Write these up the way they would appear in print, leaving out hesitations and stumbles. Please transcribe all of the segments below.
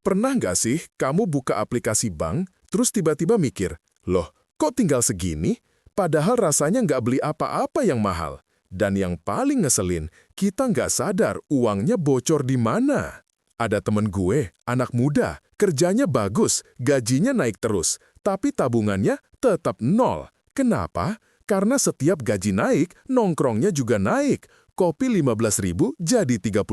Pernah nggak sih kamu buka aplikasi bank, terus tiba-tiba mikir, loh, kok tinggal segini? Padahal rasanya nggak beli apa-apa yang mahal. Dan yang paling ngeselin, kita nggak sadar uangnya bocor di mana. Ada temen gue, anak muda, kerjanya bagus, gajinya naik terus, tapi tabungannya tetap nol. Kenapa? Karena setiap gaji naik, nongkrongnya juga naik. Kopi 15.000 jadi 30.000,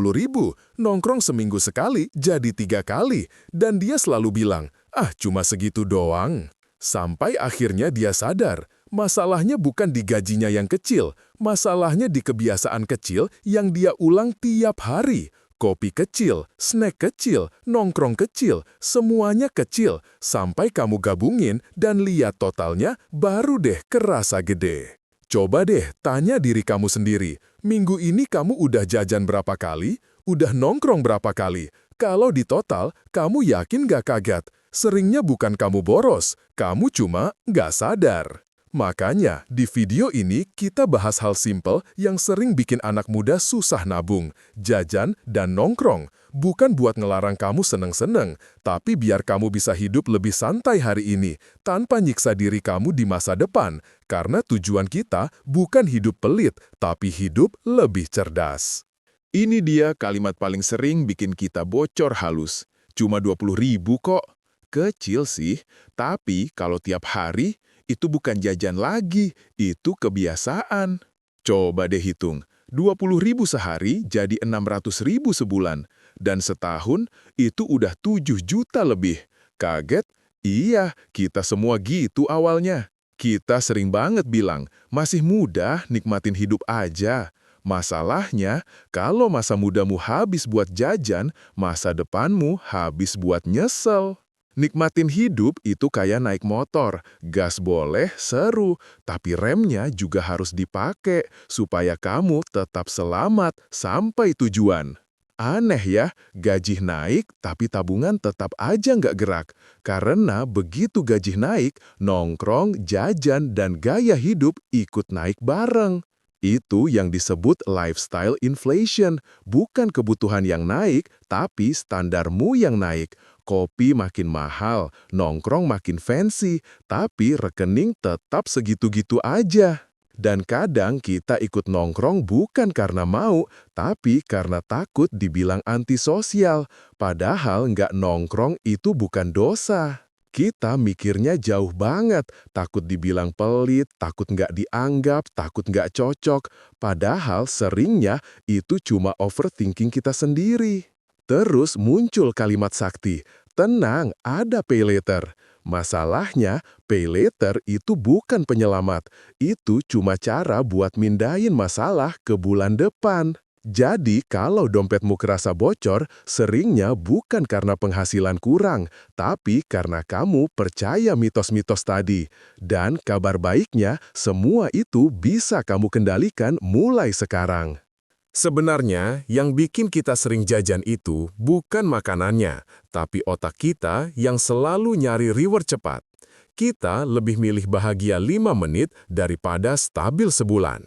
nongkrong seminggu sekali jadi 3 kali, dan dia selalu bilang, ah cuma segitu doang. Sampai akhirnya dia sadar, masalahnya bukan di gajinya yang kecil, masalahnya di kebiasaan kecil yang dia ulang tiap hari. Kopi kecil, snack kecil, nongkrong kecil, semuanya kecil, sampai kamu gabungin dan lihat totalnya baru deh kerasa gede. Coba deh tanya diri kamu sendiri, minggu ini kamu udah jajan berapa kali? Udah nongkrong berapa kali? Kalau di total, kamu yakin gak kaget? Seringnya bukan kamu boros, kamu cuma gak sadar. Makanya, di video ini kita bahas hal simpel yang sering bikin anak muda susah nabung, jajan, dan nongkrong. Bukan buat ngelarang kamu seneng-seneng, tapi biar kamu bisa hidup lebih santai hari ini, tanpa nyiksa diri kamu di masa depan. Karena tujuan kita bukan hidup pelit, tapi hidup lebih cerdas. Ini dia kalimat paling sering bikin kita bocor halus. Cuma 20.000 kok. Kecil sih, tapi kalau tiap hari, itu bukan jajan lagi, itu kebiasaan. Coba deh hitung, 20.000 sehari jadi 600.000 sebulan. Dan setahun, itu udah 7 juta lebih. Kaget? Iya, kita semua gitu awalnya. Kita sering banget bilang, masih muda, nikmatin hidup aja. Masalahnya, kalau masa mudamu habis buat jajan, masa depanmu habis buat nyesel. Nikmatin hidup itu kayak naik motor, gas boleh, seru, tapi remnya juga harus dipakai supaya kamu tetap selamat sampai tujuan. Aneh ya, gaji naik tapi tabungan tetap aja nggak gerak. Karena begitu gaji naik, nongkrong, jajan, dan gaya hidup ikut naik bareng. Itu yang disebut lifestyle inflation, bukan kebutuhan yang naik, tapi standarmu yang naik. Kopi makin mahal, nongkrong makin fancy, tapi rekening tetap segitu-gitu aja. Dan kadang kita ikut nongkrong bukan karena mau, tapi karena takut dibilang antisosial. Padahal nggak nongkrong itu bukan dosa. Kita mikirnya jauh banget, takut dibilang pelit, takut nggak dianggap, takut nggak cocok. Padahal seringnya itu cuma overthinking kita sendiri. Terus muncul kalimat sakti, tenang, ada pay later. Masalahnya, pay later itu bukan penyelamat. Itu cuma cara buat mindahin masalah ke bulan depan. Jadi, kalau dompetmu kerasa bocor, seringnya bukan karena penghasilan kurang, tapi karena kamu percaya mitos-mitos tadi. Dan kabar baiknya, semua itu bisa kamu kendalikan mulai sekarang. Sebenarnya, yang bikin kita sering jajan itu bukan makanannya, tapi otak kita yang selalu nyari reward cepat. Kita lebih milih bahagia 5 menit daripada stabil sebulan.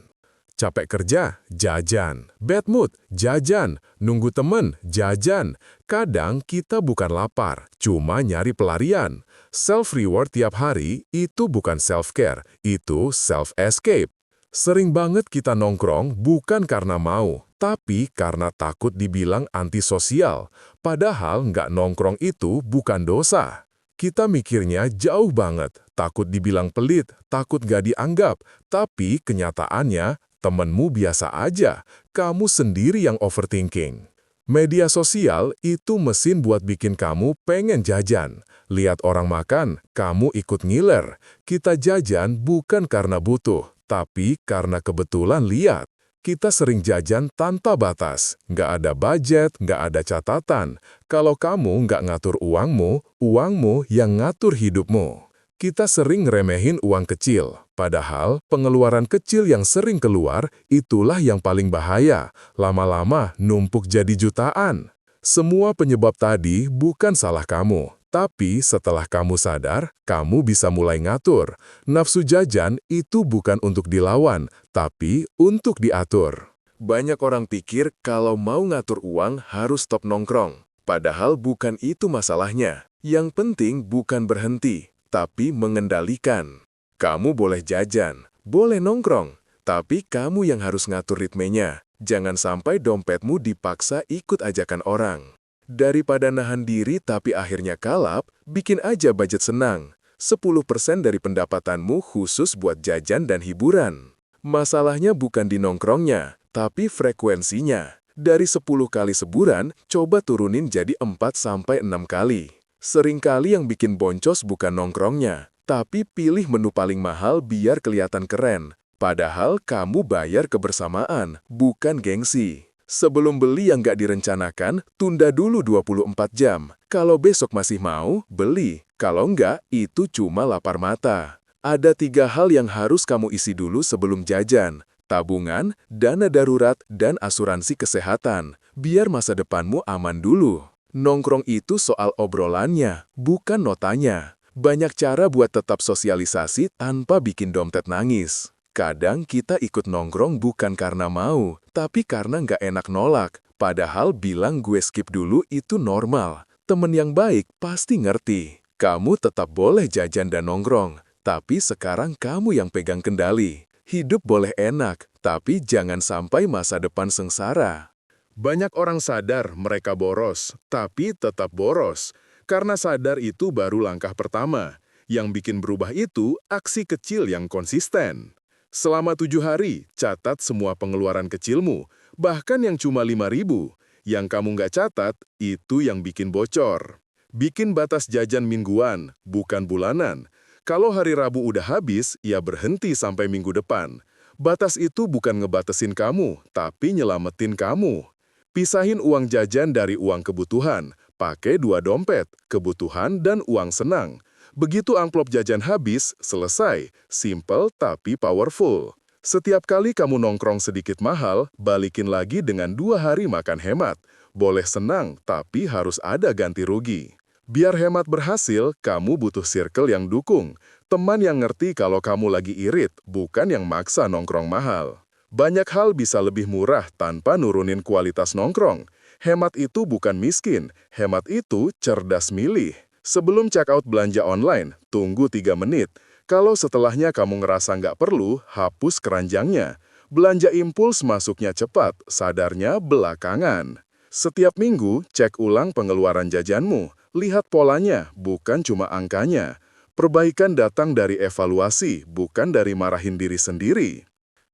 Capek kerja, jajan. Bad mood, jajan. Nunggu temen, jajan. Kadang kita bukan lapar, cuma nyari pelarian. Self-reward tiap hari itu bukan self-care, itu self-escape. Sering banget kita nongkrong bukan karena mau, tapi karena takut dibilang antisosial. Padahal nggak nongkrong itu bukan dosa. Kita mikirnya jauh banget, takut dibilang pelit, takut nggak dianggap. Tapi kenyataannya, temenmu biasa aja, kamu sendiri yang overthinking. Media sosial itu mesin buat bikin kamu pengen jajan. Lihat orang makan, kamu ikut ngiler. Kita jajan bukan karena butuh, tapi karena kebetulan lihat. Kita sering jajan tanpa batas, nggak ada budget, nggak ada catatan. Kalau kamu nggak ngatur uangmu, uangmu yang ngatur hidupmu. Kita sering ngeremehin uang kecil, padahal pengeluaran kecil yang sering keluar, itulah yang paling bahaya. Lama-lama numpuk jadi jutaan. Semua penyebab tadi bukan salah kamu. Tapi setelah kamu sadar, kamu bisa mulai ngatur. Nafsu jajan itu bukan untuk dilawan, tapi untuk diatur. Banyak orang pikir kalau mau ngatur uang harus stop nongkrong. Padahal bukan itu masalahnya. Yang penting bukan berhenti, tapi mengendalikan. Kamu boleh jajan, boleh nongkrong, tapi kamu yang harus ngatur ritmenya. Jangan sampai dompetmu dipaksa ikut ajakan orang. Daripada nahan diri tapi akhirnya kalap, bikin aja budget senang. 10% dari pendapatanmu khusus buat jajan dan hiburan. Masalahnya bukan di nongkrongnya, tapi frekuensinya. Dari 10 kali sebulan, coba turunin jadi 4-6 kali. Seringkali yang bikin boncos bukan nongkrongnya, tapi pilih menu paling mahal biar kelihatan keren. Padahal kamu bayar kebersamaan, bukan gengsi. Sebelum beli yang nggak direncanakan, tunda dulu 24 jam. Kalau besok masih mau, beli. Kalau nggak, itu cuma lapar mata. Ada 3 hal yang harus kamu isi dulu sebelum jajan. Tabungan, dana darurat, dan asuransi kesehatan. Biar masa depanmu aman dulu. Nongkrong itu soal obrolannya, bukan notanya. Banyak cara buat tetap sosialisasi tanpa bikin dompet nangis. Kadang kita ikut nongkrong bukan karena mau, tapi karena nggak enak nolak. Padahal bilang gue skip dulu itu normal. Temen yang baik pasti ngerti. Kamu tetap boleh jajan dan nongkrong, tapi sekarang kamu yang pegang kendali. Hidup boleh enak, tapi jangan sampai masa depan sengsara. Banyak orang sadar mereka boros, tapi tetap boros. Karena sadar itu baru langkah pertama. Yang bikin berubah itu aksi kecil yang konsisten. Selama 7 hari, catat semua pengeluaran kecilmu, bahkan yang cuma 5.000. Yang kamu nggak catat, itu yang bikin bocor. Bikin batas jajan mingguan, bukan bulanan. Kalau hari Rabu udah habis, ya berhenti sampai minggu depan. Batas itu bukan ngebatasin kamu, tapi nyelamatin kamu. Pisahin uang jajan dari uang kebutuhan, pakai 2 dompet, kebutuhan dan uang senang. Begitu amplop jajan habis, selesai. Simple tapi powerful. Setiap kali kamu nongkrong sedikit mahal, balikin lagi dengan 2 hari makan hemat. Boleh senang, tapi harus ada ganti rugi. Biar hemat berhasil, kamu butuh circle yang dukung. Teman yang ngerti kalau kamu lagi irit, bukan yang maksa nongkrong mahal. Banyak hal bisa lebih murah tanpa nurunin kualitas nongkrong. Hemat itu bukan miskin, hemat itu cerdas milih. Sebelum check out belanja online, tunggu 3 menit. Kalau setelahnya kamu ngerasa nggak perlu, hapus keranjangnya. Belanja impuls masuknya cepat, sadarnya belakangan. Setiap minggu, cek ulang pengeluaran jajanmu. Lihat polanya, bukan cuma angkanya. Perbaikan datang dari evaluasi, bukan dari marahin diri sendiri.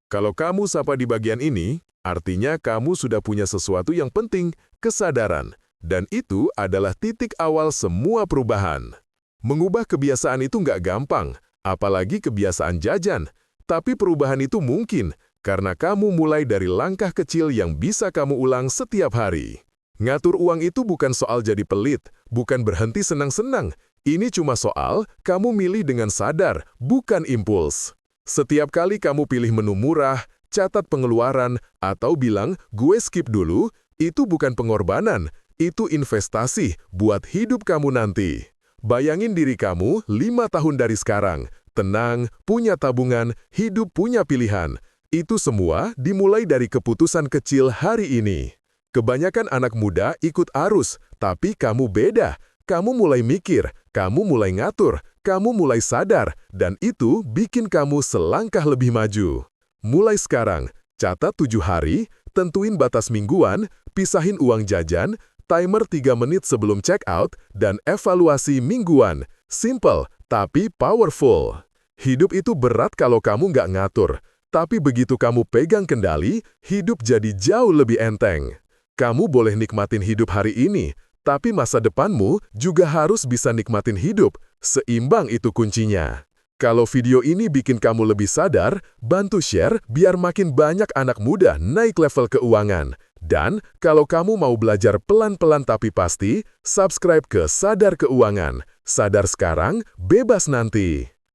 Kalau kamu sapa di bagian ini, artinya kamu sudah punya sesuatu yang penting, kesadaran. Dan itu adalah titik awal semua perubahan. Mengubah kebiasaan itu nggak gampang, apalagi kebiasaan jajan. Tapi perubahan itu mungkin, karena kamu mulai dari langkah kecil yang bisa kamu ulang setiap hari. Ngatur uang itu bukan soal jadi pelit, bukan berhenti senang-senang. Ini cuma soal kamu milih dengan sadar, bukan impuls. Setiap kali kamu pilih menu murah, catat pengeluaran, atau bilang, gue skip dulu, itu bukan pengorbanan, itu investasi buat hidup kamu nanti. Bayangin diri kamu 5 tahun dari sekarang, tenang, punya tabungan, hidup punya pilihan. Itu semua dimulai dari keputusan kecil hari ini. Kebanyakan anak muda ikut arus, tapi kamu beda. Kamu mulai mikir, kamu mulai ngatur, kamu mulai sadar, dan itu bikin kamu selangkah lebih maju. Mulai sekarang, catat 7 hari, tentuin batas mingguan, pisahin uang jajan, timer 3 menit sebelum check out, dan evaluasi mingguan. Simple, tapi powerful. Hidup itu berat kalau kamu nggak ngatur, tapi begitu kamu pegang kendali, hidup jadi jauh lebih enteng. Kamu boleh nikmatin hidup hari ini, tapi masa depanmu juga harus bisa nikmatin hidup. Seimbang itu kuncinya. Kalau video ini bikin kamu lebih sadar, bantu share biar makin banyak anak muda naik level keuangan. Dan kalau kamu mau belajar pelan-pelan tapi pasti, subscribe ke Sadar Keuangan. Sadar sekarang, bebas nanti.